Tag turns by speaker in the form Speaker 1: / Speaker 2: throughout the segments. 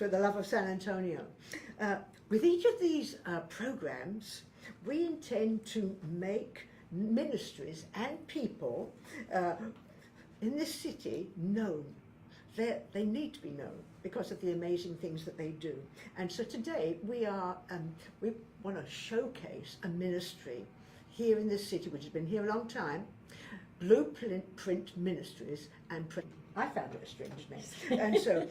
Speaker 1: for the love of San Antonio. With each of these programs, we intend to make ministries and people in this city known. They need to be known because of the amazing things that they do. And so today we want to showcase a ministry here in this city, which has been here a long time, Blueprint Ministries and I found it a strange name. And so,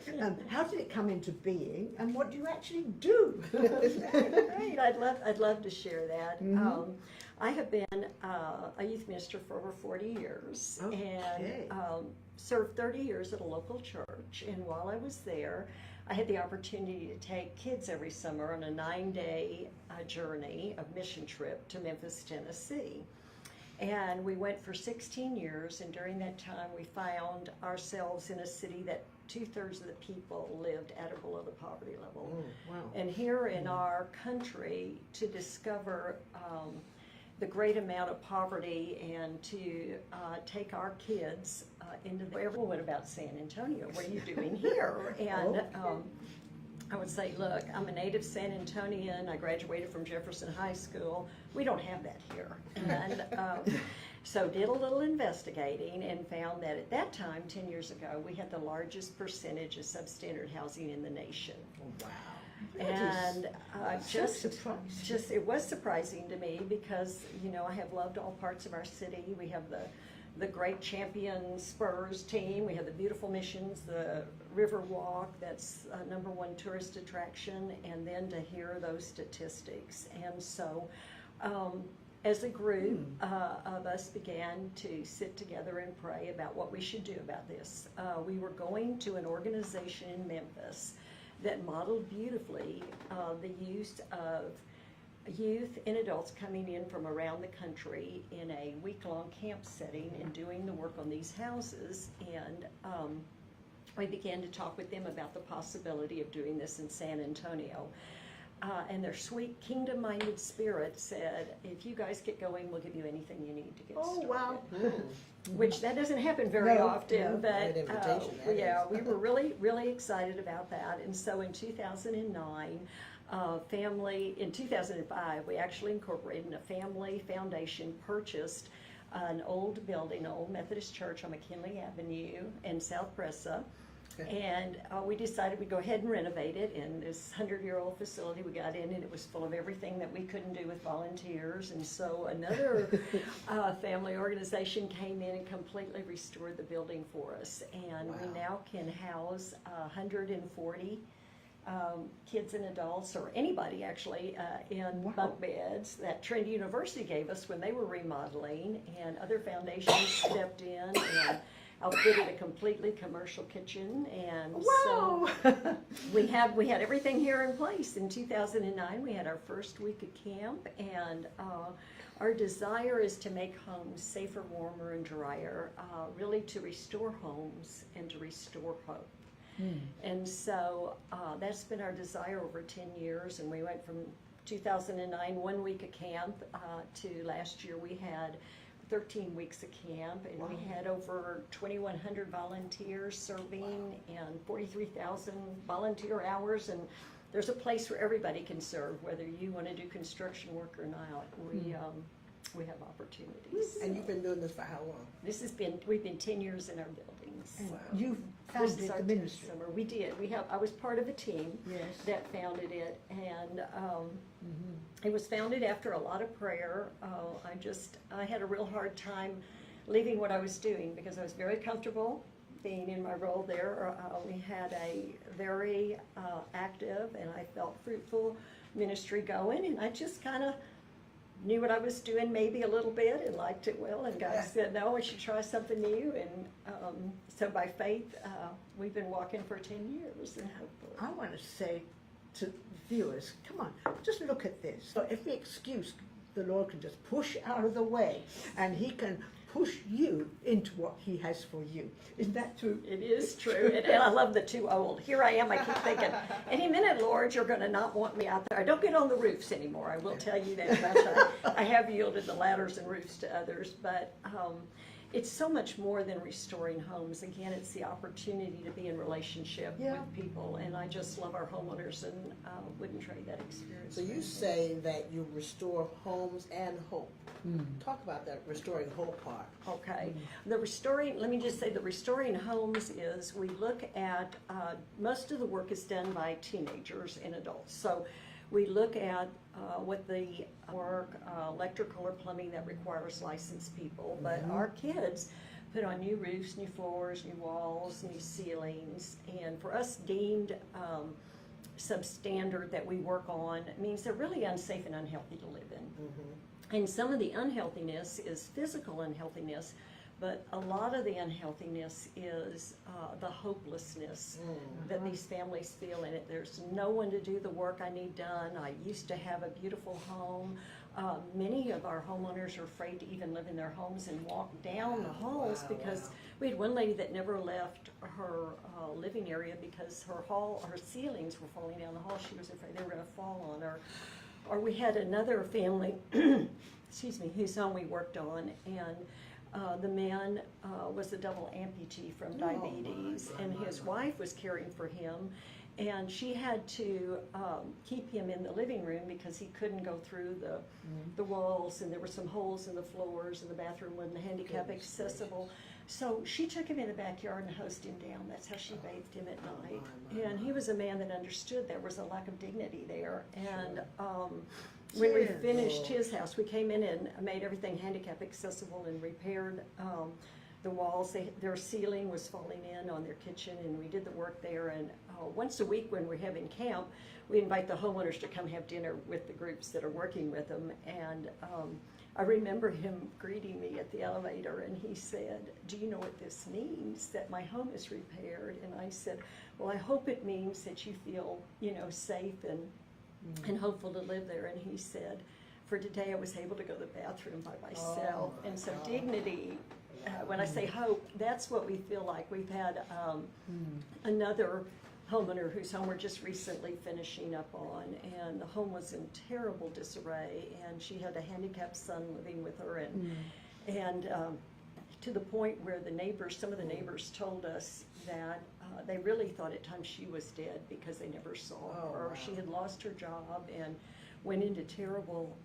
Speaker 1: how did it come into being, and what do you actually do?
Speaker 2: Great, I'd love to share that.
Speaker 1: Mm-hmm.
Speaker 2: I have been a youth minister for over 40 years, and served 30 years at a local church. And while I was there, I had the opportunity to take kids every summer on a 9-day journey, a mission trip to Memphis, Tennessee. And we went for 16 years, and during that time we found ourselves in a city that 2/3 of the people lived at or below the poverty level.
Speaker 1: Oh, wow.
Speaker 2: And here in our country, to discover the great amount of poverty and to take our kids into everyone about San Antonio, what are you doing here? And I would say, look, I'm a native San Antonian. I graduated from Jefferson High School. We don't have that here. And so did a little investigating and found that at that time, 10 years ago, we had the largest percentage of substandard housing in the nation.
Speaker 1: Wow.
Speaker 2: And
Speaker 1: just
Speaker 2: it was surprising to me because, you know, I have loved all parts of our city. We have the great champion Spurs team. We have the beautiful missions, the River Walk, that's a #1 tourist attraction, and then to hear those statistics. And so as a group of us began to sit together and pray about what we should do about this. We were going to an organization in Memphis that modeled beautifully the use of youth and adults coming in from around the country in a week-long camp setting and doing the work on these houses. And we began to talk with them about the possibility of doing this in San Antonio. And their sweet kingdom-minded spirit said, if you guys get going, we'll give you anything you need to get started.
Speaker 1: Oh, wow.
Speaker 2: Which that doesn't happen very often, but
Speaker 3: invitation,
Speaker 2: we were really, really excited about that. And so in 2009, in 2005, we actually incorporated in a family foundation, purchased an old building, an old Methodist church on McKinley Avenue in South Presa. And we decided we'd go ahead and renovate it. And this 100-year-old facility, we got in, and it was full of everything that we couldn't do with volunteers. And so another family organization came in and completely restored the building for us. And we now can house 140 kids and adults, or anybody actually, in bunk beds that Trinity University gave us when they were remodeling, and other foundations stepped in and outfitted a completely commercial kitchen. And so we had everything here in place. In 2009, we had our first week of camp, and our desire is to make homes safer, warmer, and drier, really to restore homes and to restore hope. And so that's been our desire over 10 years, and we went from 2009, 1 week of camp, to last year we had 13 weeks of camp, and we had over 2,100 volunteers serving and 43,000 volunteer hours. And there's a place where everybody can serve, whether you want to do construction work or not. We have opportunities.
Speaker 3: And you've been doing this for how long?
Speaker 2: We've been 10 years in our buildings.
Speaker 1: And you founded the ministry.
Speaker 2: Summer. We did. I was part of a team that founded it, and it was founded after a lot of prayer. I had a real hard time leaving what I was doing because I was very comfortable being in my role there. We had a very active and I felt fruitful ministry going, and I just kind of knew what I was doing maybe a little bit and liked it well, and God said, no, we should try something new. And so by faith, we've been walking for 10 years. And hopefully.
Speaker 1: I want to say to viewers, come on, just look at this. So every excuse the Lord can just push out of the way, and He can push you into what He has for you. Isn't that true?
Speaker 2: It is true. And I love the too old. Here I am, I keep thinking, any minute, Lord, you're going to not want me out there. I don't get on the roofs anymore, I will tell you that much. I have yielded the ladders and roofs to others, but it's so much more than restoring homes. Again, it's the opportunity to be in relationship
Speaker 1: Yeah.
Speaker 2: with people, and I just love our homeowners and wouldn't trade that experience.
Speaker 3: So
Speaker 2: for
Speaker 3: you
Speaker 2: anything.
Speaker 3: say that you restore homes and hope. Talk about that restoring hope part.
Speaker 2: Okay, let me just say, the restoring homes is, we look at, most of the work is done by teenagers and adults. So we look at what the work, electrical or plumbing that requires licensed people, but our kids put on new roofs, new floors, new walls, new ceilings, and for us deemed substandard that we work on means they're really unsafe and unhealthy to live in. And some of the unhealthiness is physical unhealthiness, but a lot of the unhealthiness is the hopelessness that these families feel in it. There's no one to do the work I need done. I used to have a beautiful home. Many of our homeowners are afraid to even live in their homes and walk down the halls because we had one lady that never left her living area because her ceilings were falling down the hall. She was afraid they were going to fall on her. Or we had another family, excuse me, whose home we worked on, and the man was a double amputee from diabetes, and his wife was caring for him, and she had to keep him in the living room because he couldn't go through the walls, and there were some holes in the floors, and the bathroom wasn't handicap accessible. So she took him in the backyard and hosed him down. That's how she bathed him at night. And he was a man that understood there was a lack of dignity there. And when we finished his house, we came in and made everything handicap accessible and repaired the walls. Their ceiling was falling in on their kitchen, and we did the work there. And once a week when we're having camp, we invite the homeowners to come have dinner with the groups that are working with them. And I remember him greeting me at the elevator, and he said, "Do you know what this means, that my home is repaired?" And I said, "Well, I hope it means that you feel, safe and hopeful to live there." And he said, "For today I was able to go to the bathroom by myself." And so dignity, when I say hope, that's what we feel like. We've had another homeowner whose home we're just recently finishing up on, and the home was in terrible disarray, and she had a handicapped son living with her, and to the point where some of the neighbors told us that they really thought at times she was dead because they never saw her.
Speaker 3: Wow.
Speaker 2: She had lost her job and went into terrible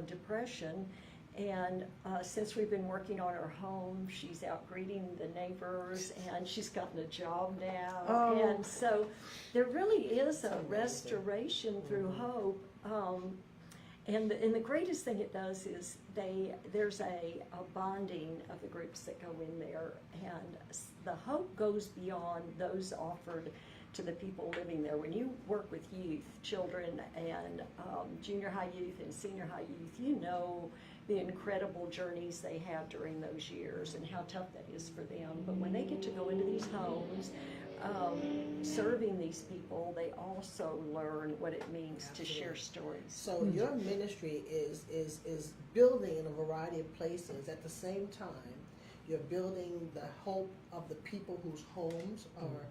Speaker 2: depression. And since we've been working on her home, she's out greeting the neighbors, and she's gotten a job now.
Speaker 1: Oh.
Speaker 2: And so there really is a restoration through hope. And the greatest thing it does is there's a bonding of the groups that go in there, and the hope goes beyond those offered to the people living there. When you work with youth, children, and junior high youth and senior high youth, you know the incredible journeys they have during those years and how tough that is for them. But when they get to go into these homes, serving these people, they also learn what it means to share stories.
Speaker 3: So your ministry is building in a variety of places. At the same time, you're building the hope of the people whose homes are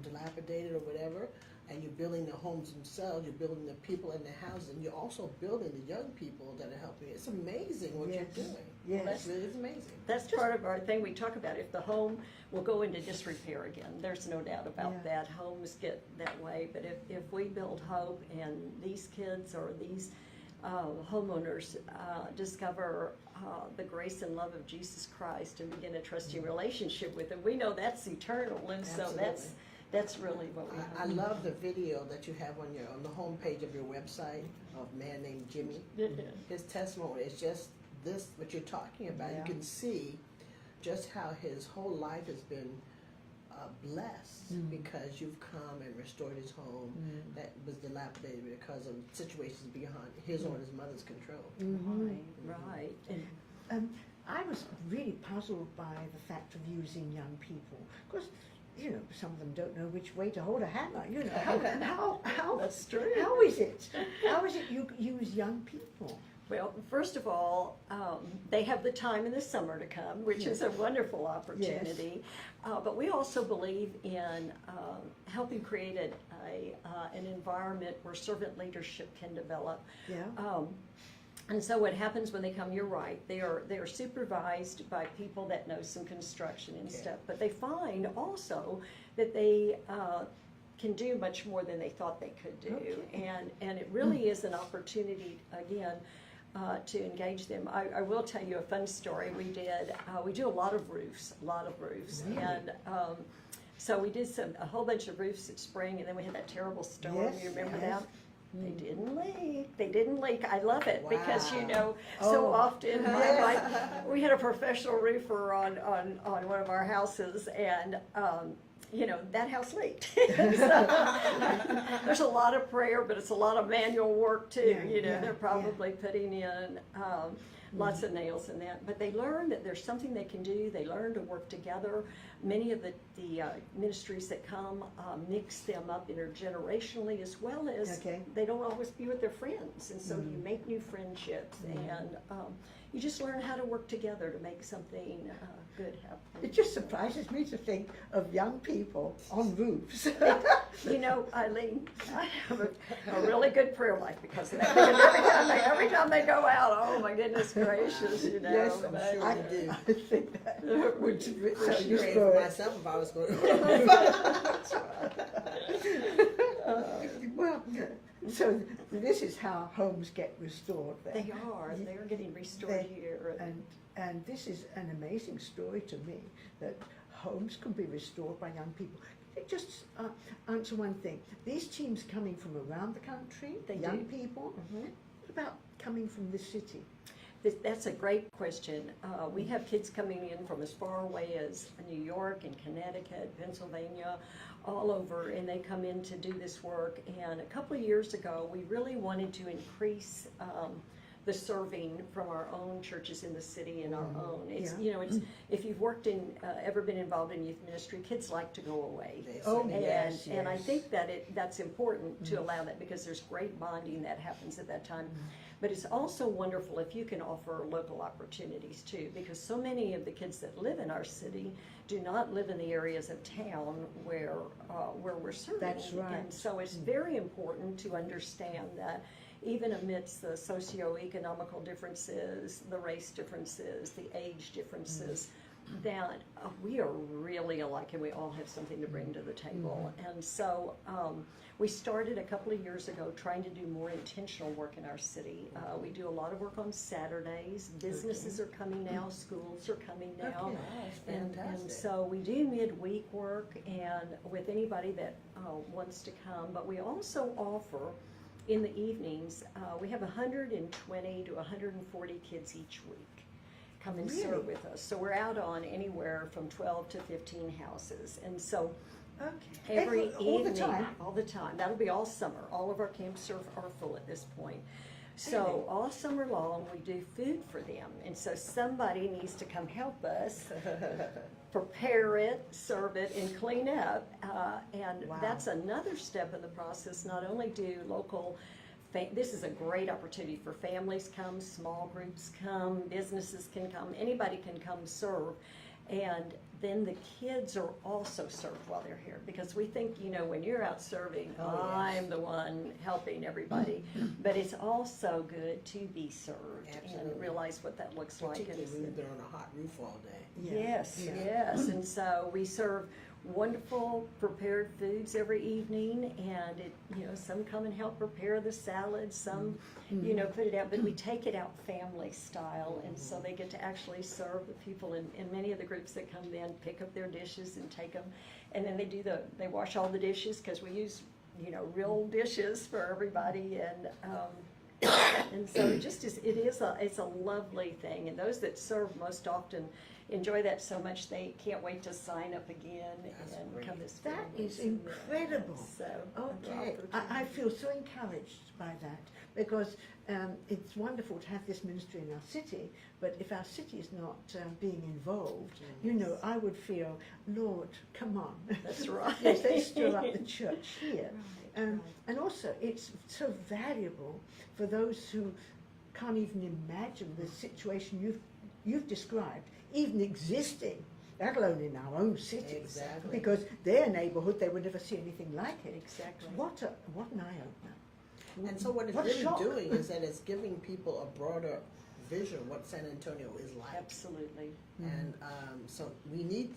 Speaker 3: dilapidated or whatever, and you're building the homes themselves, you're building the people in the houses, and you're also building the young people that are helping. It's amazing what you're doing.
Speaker 1: Yes.
Speaker 3: That's really amazing.
Speaker 2: That's part of our thing. We talk about if the home will go into disrepair again. There's no doubt about that. Homes get that way. But if we build hope and these kids or these homeowners discover the grace and love of Jesus Christ and begin a trusting relationship with him, we know that's eternal. And so that's really what we
Speaker 3: I love the video that you have on the homepage of your website of a man named Jimmy. His testimony is just this, what you're talking about.
Speaker 2: Yeah.
Speaker 3: You can see just how his whole life has been blessed because you've come and restored his home that was dilapidated because of situations beyond his or his mother's control.
Speaker 2: Right.
Speaker 1: I was really puzzled by the fact of using young people, because some of them don't know which way to hold a hammer. How
Speaker 2: That's true.
Speaker 1: How is it you use young people?
Speaker 2: Well, first of all, they have the time in the summer to come, which is a wonderful opportunity. But we also believe in helping create an environment where servant leadership can develop.
Speaker 1: Yeah.
Speaker 2: And so what happens when they come, you're right, they are supervised by people that know some construction and stuff, but they find also that they can do much more than they thought they could do. And it really is an opportunity, again, to engage them. I will tell you a fun story. We do a lot of roofs,
Speaker 1: Really?
Speaker 2: and so we did a whole bunch of roofs at spring, and then we had that terrible storm.
Speaker 1: Yes,
Speaker 2: You remember
Speaker 1: yes.
Speaker 2: that? They didn't leak. I love it because,
Speaker 3: Wow.
Speaker 2: so
Speaker 1: Oh.
Speaker 2: often we had a professional roofer on one of our houses, and that house leaked. So, there's a lot of prayer, but it's a lot of manual work too. They're probably putting in lots of nails in that. But they learn that there's something they can do. They learn to work together. Many of the ministries that come mix them up intergenerationally, as well as they don't always be with their friends. And so you make new friendships, and you just learn how to work together to make something good happen.
Speaker 1: It just surprises me to think of young people on roofs.
Speaker 2: Eileen, I have a really good prayer life because of that. Because every time they go out, oh my goodness gracious,
Speaker 1: Yes,
Speaker 3: I'm
Speaker 2: but-
Speaker 3: sure
Speaker 1: I
Speaker 3: you do.
Speaker 1: I think that would tell
Speaker 3: I'm
Speaker 1: you
Speaker 3: praying for
Speaker 1: story.
Speaker 3: myself if I was going to.
Speaker 1: Well, so this is how homes get restored then.
Speaker 2: They are. They're getting restored
Speaker 1: They-
Speaker 2: here.
Speaker 1: And this is an amazing story to me, that homes can be restored by young people. Can you just answer one thing? These teams coming from around the country,
Speaker 2: They
Speaker 1: young
Speaker 2: do.
Speaker 1: people,
Speaker 2: Mhm.
Speaker 1: what about coming from this city?
Speaker 2: That's a great question. We have kids coming in from as far away as New York and Connecticut, Pennsylvania, all over, and they come in to do this work. And a couple of years ago, we really wanted to increase the serving from our own churches in the city and our own. It's if you've worked in ever been involved in youth ministry, kids like to go away.
Speaker 1: Oh,
Speaker 2: And,
Speaker 1: yes,
Speaker 2: and I
Speaker 1: yes.
Speaker 2: think that that's important to allow that, because there's great bonding that happens at that time. But it's also wonderful if you can offer local opportunities too, because so many of the kids that live in our city do not live in the areas of town where we're serving.
Speaker 1: That's right.
Speaker 2: And so it's very important to understand that even amidst the socioeconomical differences, the race differences, the age differences, that we are really alike and we all have something to bring to the table. And so we started a couple of years ago trying to do more intentional work in our city. We do a lot of work on Saturdays. Businesses are coming now, schools are coming now.
Speaker 3: Okay, that's
Speaker 2: And
Speaker 3: fantastic.
Speaker 2: so we do midweek work and with anybody that wants to come, but we also offer in the evenings, we have 120 to 140 kids each week come and
Speaker 1: Really?
Speaker 2: serve with us. So we're out on anywhere from 12 to 15 houses. And so
Speaker 1: Okay.
Speaker 2: every
Speaker 1: all
Speaker 2: evening,
Speaker 1: the time?
Speaker 2: all the time, that'll be all summer. All of our camps are full at this point. So
Speaker 1: Really?
Speaker 2: all summer long, we do food for them. And so somebody needs to come help us prepare it, serve it, and clean up. And
Speaker 1: Wow.
Speaker 2: that's another step in the process. Not only do local, this is a great opportunity for families come, small groups come, businesses can come, anybody can come serve. And then the kids are also served while they're here, because we think, when you're out serving,
Speaker 3: Oh, yes.
Speaker 2: I'm the one helping everybody. But it's also good to be served
Speaker 3: Absolutely.
Speaker 2: and realize what that looks like.
Speaker 3: Particularly when they're on a hot roof all day.
Speaker 1: Yeah.
Speaker 2: Yes,
Speaker 1: Yeah.
Speaker 2: yes, and so we serve wonderful prepared foods every evening, and some come and help prepare the salad, some, put it out, but we take it out family style, and so they get to actually serve the people, and many of the groups that come in pick up their dishes and take them, and then they wash all the dishes, because we use, real dishes for everybody, and so it's a lovely thing, and those that serve most often enjoy that so much they can't wait to sign up again
Speaker 3: That's
Speaker 2: and
Speaker 3: great.
Speaker 2: come as
Speaker 1: That
Speaker 2: families.
Speaker 1: is incredible.
Speaker 2: So
Speaker 1: Okay, I feel so encouraged by that, because it's wonderful to have this ministry in our city, but if our city is not being involved, I would feel, Lord, come on.
Speaker 2: That's right.
Speaker 1: Yes, let's stir up the church here.
Speaker 2: Right, right.
Speaker 1: And also, it's so valuable for those who can't even imagine the situation you've described, even existing, let alone in our own cities.
Speaker 3: Exactly.
Speaker 1: Because their neighborhood, they would never see anything like it.
Speaker 2: Exactly.
Speaker 1: What an eye-opener.
Speaker 3: And so what it's
Speaker 1: What a
Speaker 3: really
Speaker 1: shock.
Speaker 3: doing is that it's giving people a broader vision of what San Antonio is like.
Speaker 2: Absolutely.
Speaker 3: And so we need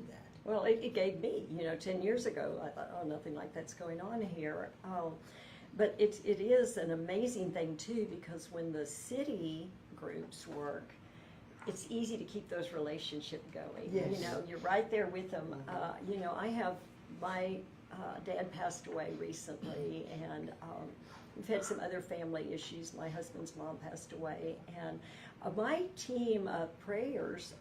Speaker 3: that.
Speaker 2: Well, it gave me, 10 years ago, I thought, oh, nothing like that's going on here. But it is an amazing thing, too, because when the city groups work, it's easy to keep those relationships going.
Speaker 1: Yes.
Speaker 2: You're right there with them. I have, my dad passed away recently, and we've had some other family issues. My husband's mom passed away, and my team of prayers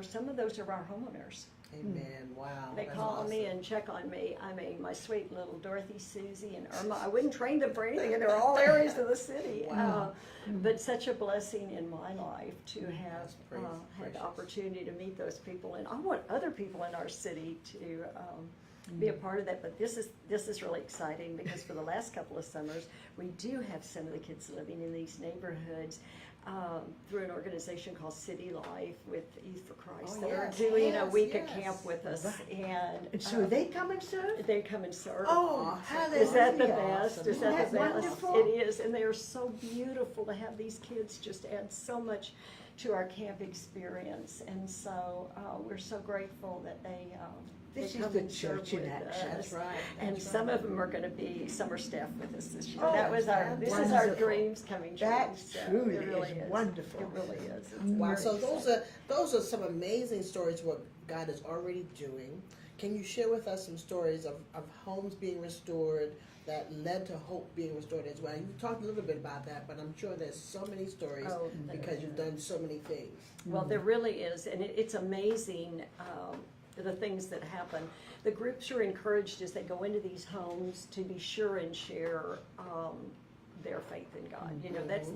Speaker 2: some of those are our homeowners.
Speaker 3: Amen. Wow.
Speaker 2: They
Speaker 3: that's
Speaker 2: call me
Speaker 3: awesome.
Speaker 2: and check on me. I mean, my sweet little Dorothy, Susie, and Irma. I wouldn't train them for anything, and they're all areas of the city.
Speaker 3: Wow.
Speaker 2: But such a blessing in my life to have
Speaker 3: That's
Speaker 2: had the
Speaker 3: precious.
Speaker 2: opportunity to meet those people, and I want other people in our city to be a part of that. But this is really exciting because for the last couple of summers, we do have some of the kids living in these neighborhoods. Through an organization called City Life with Youth for Christ.
Speaker 3: Oh,
Speaker 2: They're
Speaker 3: yes,
Speaker 2: doing a
Speaker 3: yes,
Speaker 2: week
Speaker 3: yes.
Speaker 2: of camp with us,
Speaker 1: And
Speaker 2: and
Speaker 1: so they come and serve?
Speaker 2: they come and serve.
Speaker 1: Oh, hallelujah.
Speaker 2: Is that the best? Is
Speaker 1: Isn't
Speaker 2: that the
Speaker 1: that
Speaker 2: best?
Speaker 1: wonderful?
Speaker 2: It is, and they are so beautiful to have these kids just add so much to our camp experience, and so we're so grateful that they
Speaker 1: This
Speaker 2: they
Speaker 1: is
Speaker 2: come
Speaker 1: the
Speaker 2: and serve
Speaker 1: church in
Speaker 2: with
Speaker 1: action.
Speaker 2: us.
Speaker 3: That's right.
Speaker 2: And
Speaker 3: That's
Speaker 2: some
Speaker 3: right.
Speaker 2: of them are going to be summer staff with us this year.
Speaker 1: Oh,
Speaker 2: That was this is our
Speaker 1: wonderful.
Speaker 2: dreams coming true.
Speaker 1: That
Speaker 2: so
Speaker 1: truly
Speaker 2: it really
Speaker 1: is
Speaker 2: is
Speaker 1: wonderful.
Speaker 2: It really is. It's
Speaker 3: Wow.
Speaker 2: very
Speaker 3: So
Speaker 2: exciting.
Speaker 3: those are some amazing stories what God is already doing. Can you share with us some stories of homes being restored that led to hope being restored as well? You talked a little bit about that, but I'm sure there's so many stories
Speaker 2: Oh,
Speaker 3: because you've done so many things.
Speaker 2: Well, there really is, and it's amazing the things that happen. The groups are encouraged as they go into these homes to be sure and share their faith in God.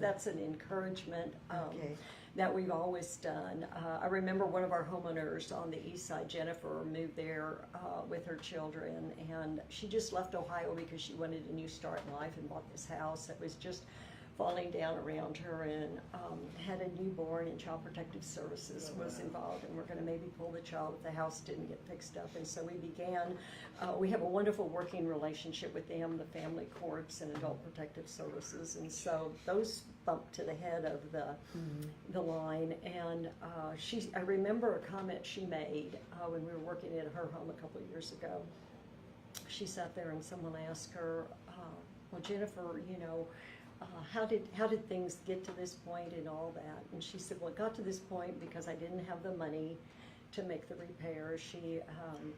Speaker 2: That's an encouragement
Speaker 1: Okay.
Speaker 2: that we've always done. I remember one of our homeowners on the east side, Jennifer, moved there with her children, and she just left Ohio because she wanted a new start in life and bought this house that was just falling down around her, and had a newborn, and Child Protective Services was involved, and we're going to maybe pull the child if the house didn't get fixed up. And so we began, we have a wonderful working relationship with them, the family courts and Adult Protective Services, and so those bumped to the head of the line. And I remember a comment she made when we were working at her home a couple of years ago. She sat there and someone asked her, well, Jennifer, how did things get to this point and all that? And she said, well, it got to this point because I didn't have the money to make the repairs. She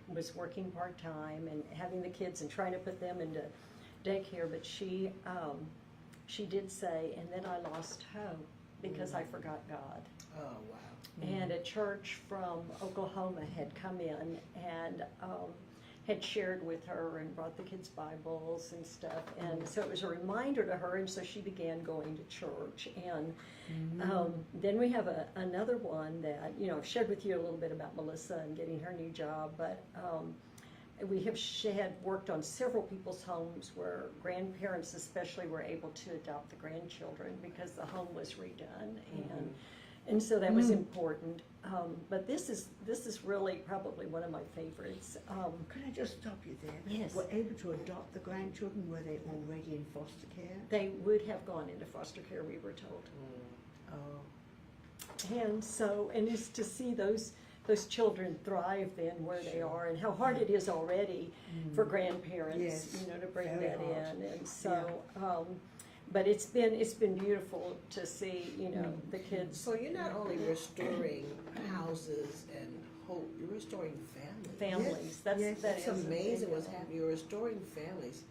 Speaker 2: was working part-time and having the kids and trying to put them into daycare, but she did say, and then I lost hope because I forgot God.
Speaker 3: Oh, wow.
Speaker 2: And a church from Oklahoma had come in and had shared with her and brought the kids Bibles and stuff, and so it was a reminder to her, and so she began going to church. And then we have another one that I've shared with you a little bit about Melissa and getting her new job, but she had worked on several people's homes where grandparents especially were able to adopt the grandchildren because the home was redone, and so that was important. But this is really probably one of my favorites.
Speaker 1: Can I just stop you there?
Speaker 2: Yes.
Speaker 1: Were able to adopt the grandchildren? Were they already in foster care?
Speaker 2: They would have gone into foster care, we were told.
Speaker 1: Oh,
Speaker 2: And so, and it's to see those children thrive then where they are, and how hard it is already for grandparents,
Speaker 1: Yes,
Speaker 2: to bring
Speaker 1: very
Speaker 2: that
Speaker 1: hard.
Speaker 2: in. And so, but it's been beautiful to see, the kids.
Speaker 3: So you're not only restoring houses and hope, you're restoring families.
Speaker 2: Families.
Speaker 1: Yes,
Speaker 2: That
Speaker 3: It's
Speaker 2: is
Speaker 3: amazing what's
Speaker 2: amazing.
Speaker 3: happening. You're restoring families.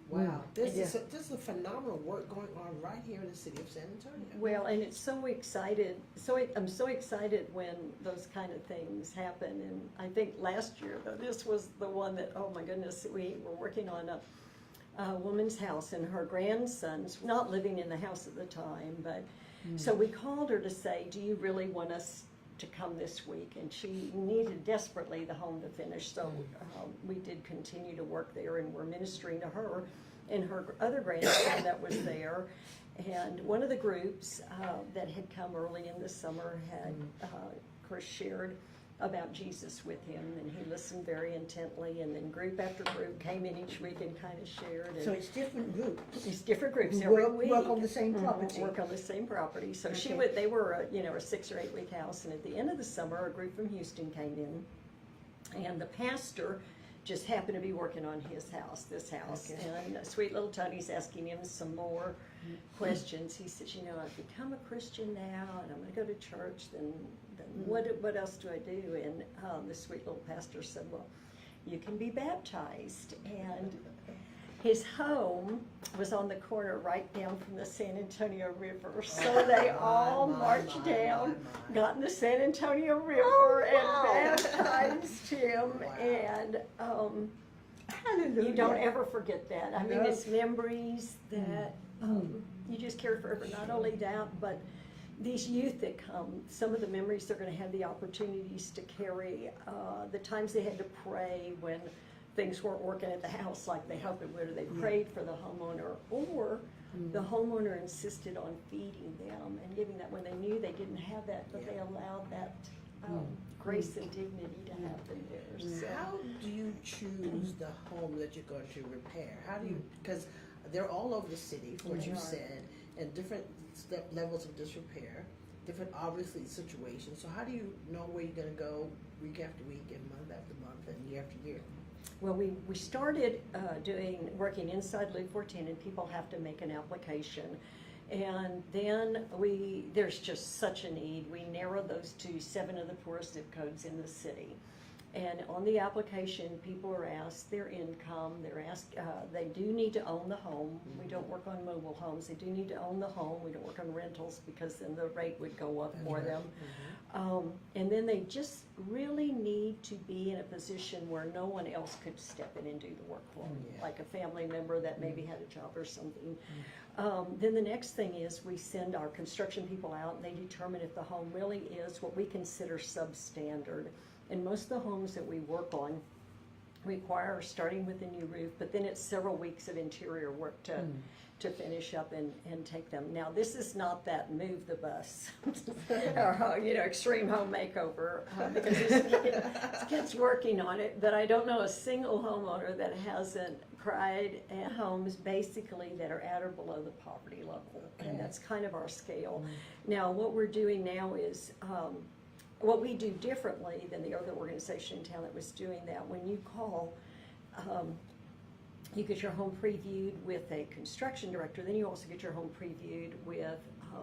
Speaker 3: Wow. This
Speaker 1: Yeah.
Speaker 3: is a phenomenal work going on right here in the city of San Antonio.
Speaker 2: Well, and it's so excited. I'm so excited when those kind of things happen. And I think last year, though, this was the one that, oh my goodness, we were working on a woman's house, and her grandsons not living in the house at the time, but so we called her to say, do you really want us to come this week? And she needed desperately the home to finish, so we did continue to work there, and we're ministering to her and her other grandson that was there. And one of the groups that had come early in the summer had, of course, shared about Jesus with him, and he listened very intently, and then group after group came in each week and kind of shared. And
Speaker 1: So it's different groups.
Speaker 2: it's different groups
Speaker 1: who
Speaker 2: every
Speaker 1: work,
Speaker 2: week.
Speaker 1: work on the same property.
Speaker 2: Work on the same property. So she
Speaker 1: Okay.
Speaker 2: would. They were a 6 or 8 week house, and at the end of the summer, a group from Houston came in, and the pastor just happened to be working on his house, this house,
Speaker 1: Okay.
Speaker 2: and sweet little Tony's asking him some more questions. He says, I've become a Christian now, and I'm going to go to church. Then what else do I do? And the sweet little pastor said, well, you can be baptized. And his home was on the corner right down from the San Antonio River. So they all marched down, got in the San Antonio River, and baptized him.
Speaker 3: Wow.
Speaker 2: And
Speaker 1: Hallelujah.
Speaker 2: you don't ever forget that. I mean,
Speaker 1: No.
Speaker 2: it's memories that you just carry forever. Not only that, but these youth that come, some of the memories they're going to have the opportunities to carry, the times they had to pray when things weren't working at the house like they hoped it would, or they prayed for the homeowner, or the homeowner insisted on feeding them and giving that when they knew they didn't have that, but they allowed that grace and dignity to happen there. So.
Speaker 3: How do you choose the home that you're going to repair? How do you, because they're all over the city, from what you said, and different levels of disrepair, different obviously situations. So how do you know where you're going to go week after week and month after month and year after year?
Speaker 2: Well, we started working inside Loop 14, and people have to make an application. And then there's just such a need. We narrowed those to 7 of the poorest zip codes in the city. And on the application, people are asked their income. They're asked, they do need to own the home. We don't work on mobile homes. They do need to own the home. We don't work on rentals because then the rate would go up for them. And then they just really need to be in a position where no one else could step in and do the work for them, like a family member that maybe had a job or something. Then the next thing is we send our construction people out, and they determine if the home really is what we consider substandard. And most of the homes that we work on require starting with a new roof, but then it's several weeks of interior work to finish up and take them. Now, this is not that move the bus or extreme home makeover because this kid's working on it, but I don't know a single homeowner that hasn't cried at homes basically that are at or below the poverty level, and that's kind of our scale. Now, what we're doing now is what we do differently than the other organization in town that was doing that. When you call, you get your home previewed with a construction director. Then you also get your home previewed with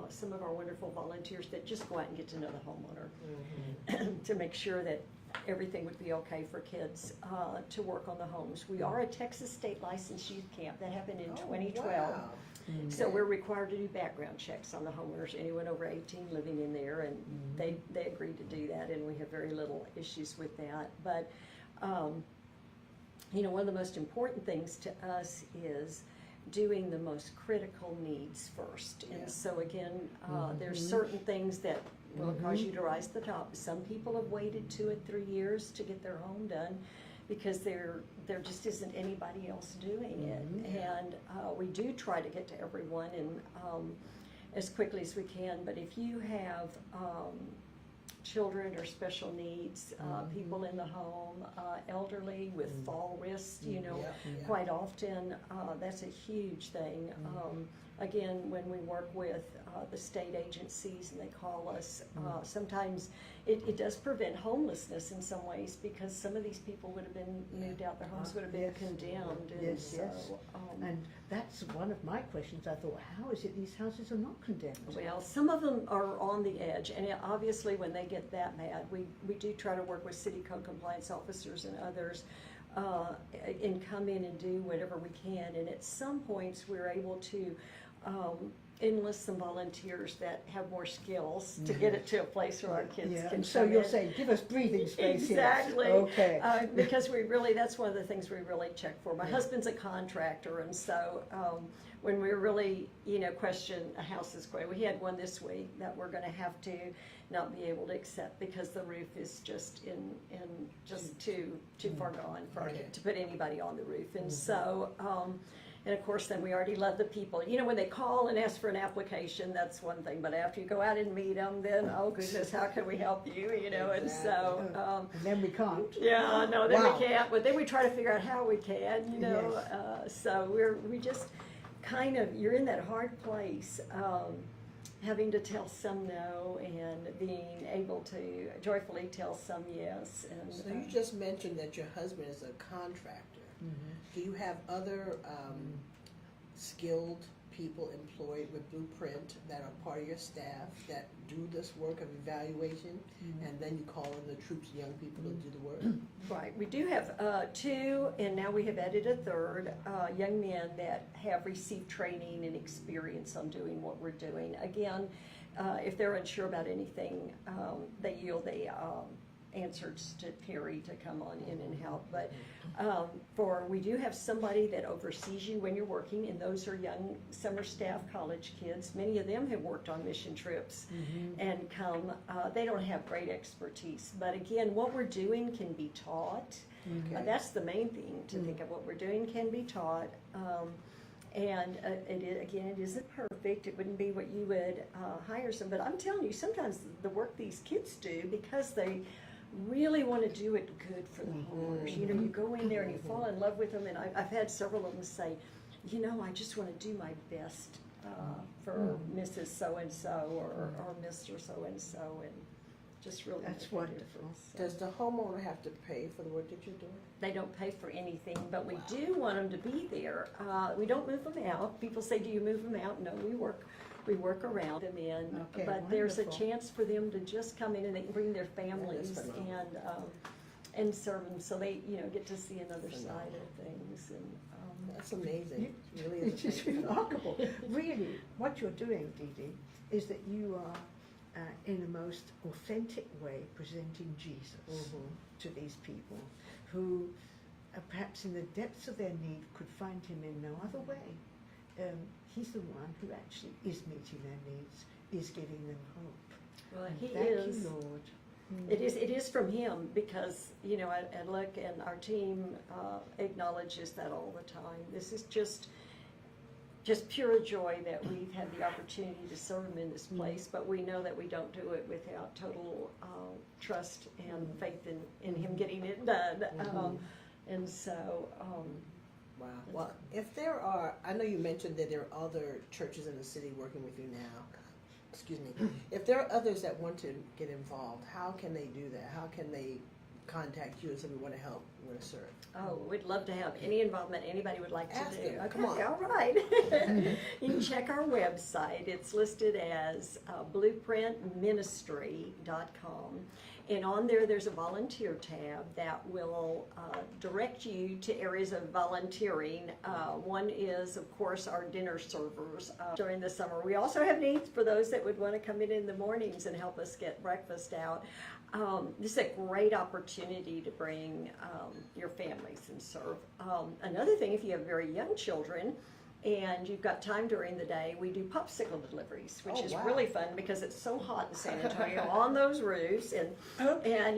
Speaker 2: some of our wonderful volunteers that just go out and get to know the homeowner to make sure that everything would be okay for kids to work on the homes. We are a Texas state licensed youth camp. That happened in 2012.
Speaker 3: Wow.
Speaker 2: So we're required to do background checks on the homeowners, anyone over 18 living in there, and they agreed to do that, and we have very little issues with that. But, one of the most important things to us is doing the most critical needs first. And so again, there's certain things that will cause you to rise to the top. Some people have waited 2 and 3 years to get their home done, because there just isn't anybody else doing it. And we do try to get to everyone and as quickly as we can. But if you have children or special needs, people in the home, elderly with fall risks, quite often that's a huge thing. Again, when we work with the state agencies and they call us, sometimes it does prevent homelessness in some ways, because some of these people would have been moved out, their homes would have been condemned. And
Speaker 1: Yes. And that's one of my questions. I thought, how is it these houses are not condemned?
Speaker 2: Well, some of them are on the edge, and obviously when they get that mad, we do try to work with city code compliance officers and others and come in and do whatever we can. And at some points we're able to enlist some volunteers that have more skills to get it to a place where our kids can
Speaker 1: So
Speaker 2: come
Speaker 1: you'll
Speaker 2: in.
Speaker 1: say, give us breathing space here.
Speaker 2: Exactly.
Speaker 1: Okay.
Speaker 2: Because that's one of the things we really check for. My husband's a contractor, and so when we really, question a house's quality, we had one this week that we're going to have to not be able to accept because the roof is just too far gone to put anybody on the roof. And so And of course, then we already love the people. You know, when they call and ask for an application, that's one thing. But after you go out and meet them, then, oh goodness, how can we help you? You know, and so.
Speaker 1: And then we can't.
Speaker 2: Yeah, no, then
Speaker 3: Wow.
Speaker 2: we can't. But then we try to figure out how we can, you know.
Speaker 1: Yes.
Speaker 2: So we just kind of, you're in that hard place, having to tell some no and being able to joyfully tell some yes. And
Speaker 3: So you just mentioned that your husband is a contractor. Do you have other skilled people employed with Blueprint that are part of your staff that do this work of evaluation, and then you call in the troops, young people to do the work?
Speaker 2: Right, we do have two, and now we have added a third, young men that have received training and experience on doing what we're doing. Again, if they're unsure about anything, they yield the answers to Perry to come on in and help. But we do have somebody that oversees you when you're working, and those are young summer staff college kids. Many of them have worked on mission trips and come. They don't have great expertise, but again, what we're doing can be taught.
Speaker 3: Okay.
Speaker 2: That's the main thing to think of. What we're doing can be taught. And it isn't perfect. It wouldn't be what you would hire some. But I'm telling you, sometimes the work these kids do, because they really want to do it good for the homeowners. You know, you go in there and you fall in love with them. And I've had several of them say, you know, I just want to do my best for Mrs. So-and-so or Mr. So-and-so, and just really
Speaker 1: That's
Speaker 2: make a
Speaker 1: wonderful.
Speaker 2: difference. So
Speaker 3: Does the homeowner have to pay for the work that you're doing?
Speaker 2: they don't pay for anything, but we do want them to be there. We don't move them out. People say, do you move them out? No, we work around them in.
Speaker 1: Okay,
Speaker 2: But there's a
Speaker 1: wonderful.
Speaker 2: chance for them to just come in and they can bring their families
Speaker 3: phenomenal.
Speaker 2: and serve them, so they, you know, get to see another side of things. And
Speaker 3: That's amazing. It really
Speaker 1: It's
Speaker 3: is
Speaker 1: just
Speaker 3: amazing.
Speaker 1: remarkable. Really, what you're doing, DeeDee, is that you are, in the most authentic way, presenting Jesus to these people who, perhaps in the depths of their need, could find him in no other way. He's the one who actually is meeting their needs, is giving them hope.
Speaker 2: well,
Speaker 1: And
Speaker 2: he
Speaker 1: thank
Speaker 2: is.
Speaker 1: you, Lord.
Speaker 2: It is from him, because, you know, and look, and our team acknowledges that all the time. This is just pure joy that we've had the opportunity to serve him in this place, but we know that we don't do it without total trust and faith in him getting it done. And so,
Speaker 3: Wow. Well, if there are, I know you mentioned that there are other churches in the city working with you now. Excuse me. If there are others that want to get involved, how can they do that? How can they contact you and say we want to help, we want to serve?
Speaker 2: oh, we'd love to have any involvement anybody would like to
Speaker 3: Ask
Speaker 2: do.
Speaker 3: them.
Speaker 2: Okay,
Speaker 3: Come on.
Speaker 2: all right. You can check our website. It's listed as blueprintministry.com. And on there's a volunteer tab that will direct you to areas of volunteering. One is, of course, our dinner servers during the summer. We also have needs for those that would want to come in the mornings and help us get breakfast out. This is a great opportunity to bring your families and serve. Another thing, if you have very young children, and you've got time during the day, we do popsicle deliveries, which is really fun because it's so hot in San Antonio on those roofs, and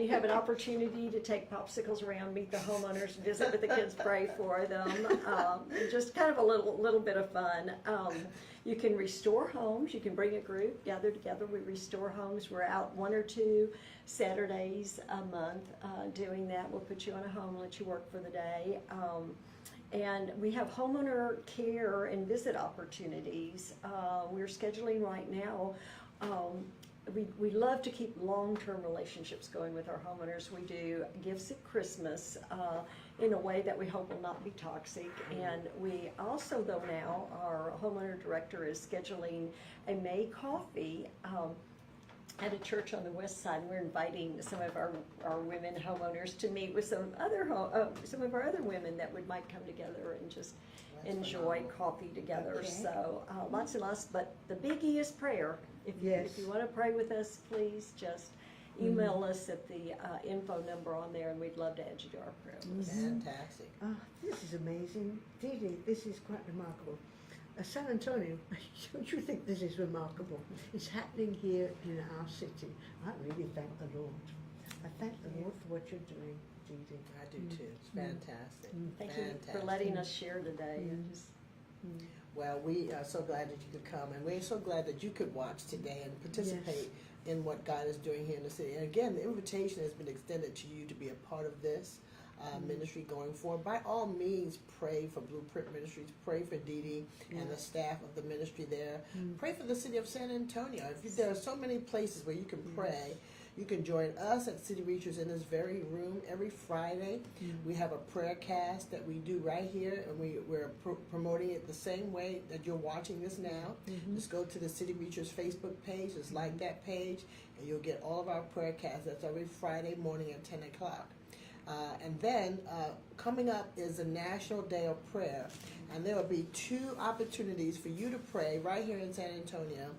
Speaker 2: you have an opportunity to take popsicles around, meet the homeowners, visit with the kids, pray for them, just kind of a little bit of fun. You can restore homes. You can bring a group, gather together. We restore homes. We're out 1 or 2 Saturdays a month doing that. We'll put you on a home, let you work for the day. And we have homeowner care and visit opportunities. We're scheduling right now. We love to keep long-term relationships going with our homeowners. We do gifts at Christmas in a way that we hope will not be toxic. And we also, though, now, our homeowner director is scheduling a May coffee at a church on the west side. We're inviting some of our women homeowners to meet with some of our other women that might come together and just enjoy coffee together.
Speaker 1: Okay.
Speaker 2: So lots and lots, but the biggie is prayer. If you want to pray with us, please just email us at the info number on there, and we'd love to add you to our prayer list.
Speaker 3: Fantastic.
Speaker 1: This is amazing. DeeDee, this is quite remarkable. San Antonio, don't you think this is remarkable? It's happening here in our city. I really thank the Lord. I thank the Lord for what you're doing, DeeDee.
Speaker 3: I do too. It's fantastic.
Speaker 2: Thank you for letting us share today.
Speaker 3: Well, we are so glad that you could come, and we're so glad that you could watch today and participate in what God is doing here in the city. And again, the invitation has been extended to you to be a part of this ministry going forward. By all means, pray for Blueprint Ministries, pray for DeeDee and the staff of the ministry there. Pray for the city of San Antonio. There are so many places where you can pray. You can join us at City Reachers in this very room every Friday. We have a prayer cast that we do right here, and we're promoting it the same way that you're watching this now. Just go to the City Reachers Facebook page, just like that page, and you'll get all of our prayer casts. That's every Friday morning at 10 o'clock. And then coming up is the National Day of Prayer, and there will be 2 opportunities for you to pray right here in San Antonio.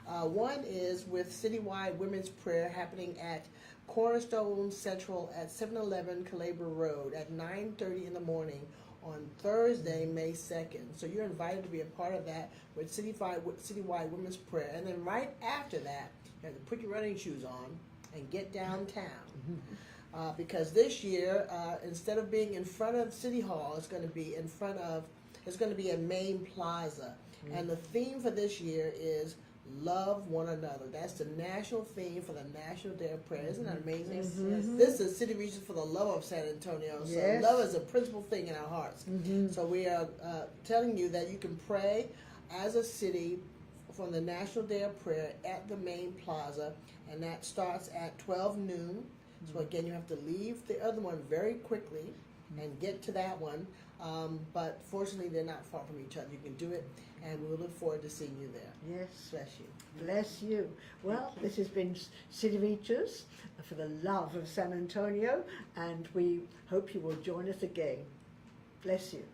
Speaker 3: One is with Citywide Women's Prayer happening at Cornerstone Central at 711 Calabria Road at 9:30 in the morning on Thursday, May 2nd. So you're invited to be a part of that with Citywide Women's Prayer. And then right after that, you have to put your running shoes on and get downtown. Because this year, instead of being in front of City Hall, it's going to be a main plaza. And the theme for this year is love one another. That's the national theme for the National Day of Prayer. Isn't that amazing? This is City Reaches for the love of San Antonio. So love is a principal thing in our hearts. So we are telling you that you can pray as a city from the National Day of Prayer at the main plaza, and that starts at 12 noon. So again, you have to leave the other one very quickly and get to that one. But fortunately, they're not far from each other. You can do it, and we look forward to seeing you there.
Speaker 1: Yes.
Speaker 3: Bless you.
Speaker 1: Bless you. Well, this has been City Reachers for the love of San Antonio, and we hope you will join us again. Bless you.